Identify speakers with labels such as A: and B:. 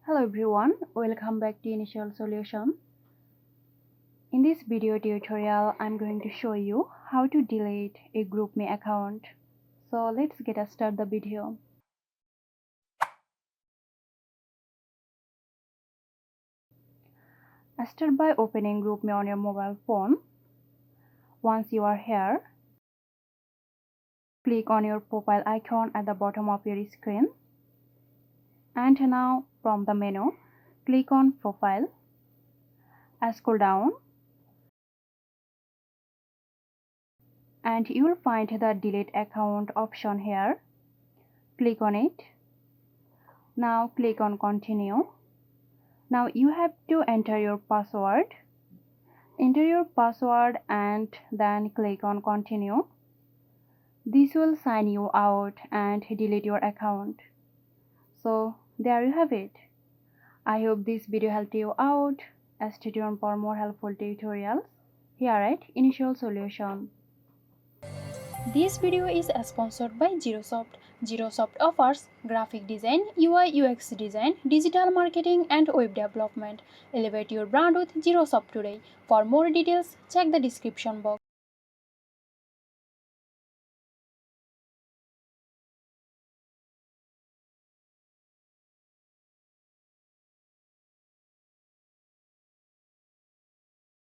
A: Hello everyone, welcome back to Initial Solution. In this video tutorial, I'm going to show you how to delete a GroupMe account. So let's get started the video. Start by opening GroupMe on your mobile phone. Once you are here, click on your profile icon at the bottom of your screen. And now from the menu, click on Profile. Scroll down and you will find the Delete Account option here. Click on it. Now click on Continue. Now you have to enter your password. Enter your password and then click on Continue. This will sign you out and delete your account. So there you have it. I hope this video helped you out. Stay tuned for more helpful tutorials here at Initial Solution.
B: This video is sponsored by Girosoft. Girosoft offers graphic design, UI UX design, digital marketing and web development. Elevate your brand with Girosoft today. For more details, check the description box.